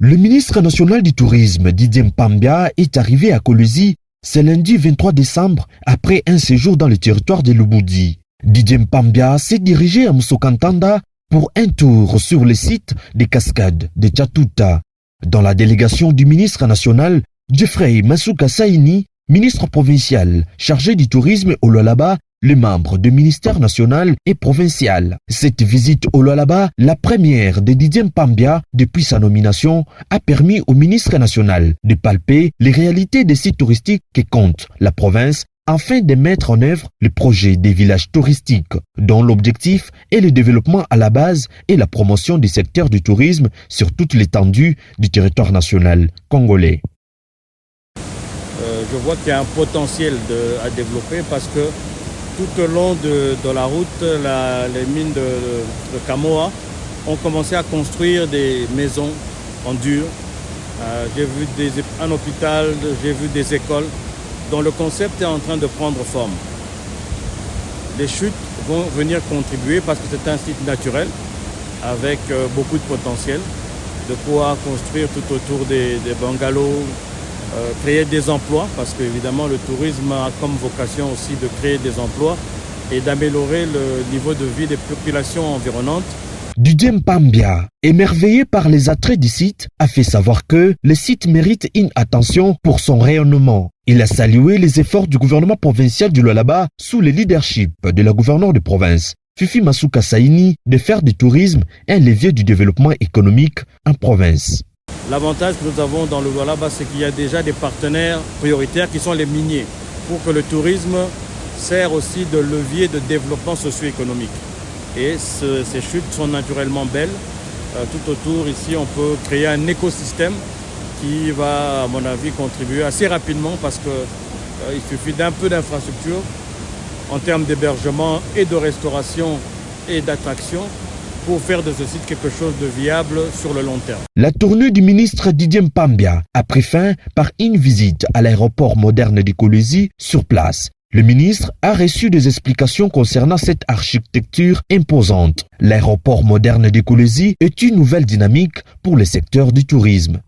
Le ministre national du tourisme, Didier Mpambia, est arrivé à Kolwezi ce lundi 23 décembre après un séjour dans le territoire de Lubudi. Didier Mpambia s'est dirigé à Musokantanda pour un tour sur le site des cascades de Tchatuta. Dans la délégation du ministre national, Jeffrey Masuka Saini, ministre provincial chargé du tourisme au Lualaba, les membres du ministère national et provincial. Cette visite au Lualaba, la première de Didier Mpambia depuis sa nomination, a permis au ministre national de palper les réalités des sites touristiques que compte la province afin de mettre en œuvre le projet des villages touristiques, dont l'objectif est le développement à la base et la promotion du secteur du tourisme sur toute l'étendue du territoire national congolais. Je vois qu'il y a un potentiel à développer parce que tout au long de la route, les mines de Kamoa ont commencé à construire des maisons en dur. J'ai vu un hôpital, j'ai vu des écoles dont le concept est en train de prendre forme. Les chutes vont venir contribuer parce que c'est un site naturel avec beaucoup de potentiel, de pouvoir construire tout autour des bungalows, créer des emplois, parce qu'évidemment le tourisme a comme vocation aussi de créer des emplois et d'améliorer le niveau de vie des populations environnantes. Didier Mpambia, émerveillé par les attraits du site, a fait savoir que le site mérite une attention pour son rayonnement. Il a salué les efforts du gouvernement provincial du Lualaba sous le leadership de la gouverneure de province, Fifi Masuka Saini, de faire du tourisme un levier du développement économique en province. L'avantage que nous avons dans le Lualaba, c'est qu'il y a déjà des partenaires prioritaires qui sont les miniers, pour que le tourisme sert aussi de levier de développement socio-économique. Et ces chutes sont naturellement belles. Tout autour, ici, on peut créer un écosystème qui va, à mon avis, contribuer assez rapidement parce qu'il suffit d'un peu d'infrastructure en termes d'hébergement et de restauration et d'attraction pour faire de ce site quelque chose de viable sur le long terme. La tournée du ministre Didier Mpambia a pris fin par une visite à l'aéroport moderne de Kolwezi sur place. Le ministre a reçu des explications concernant cette architecture imposante. L'aéroport moderne de Kolwezi est une nouvelle dynamique pour le secteur du tourisme.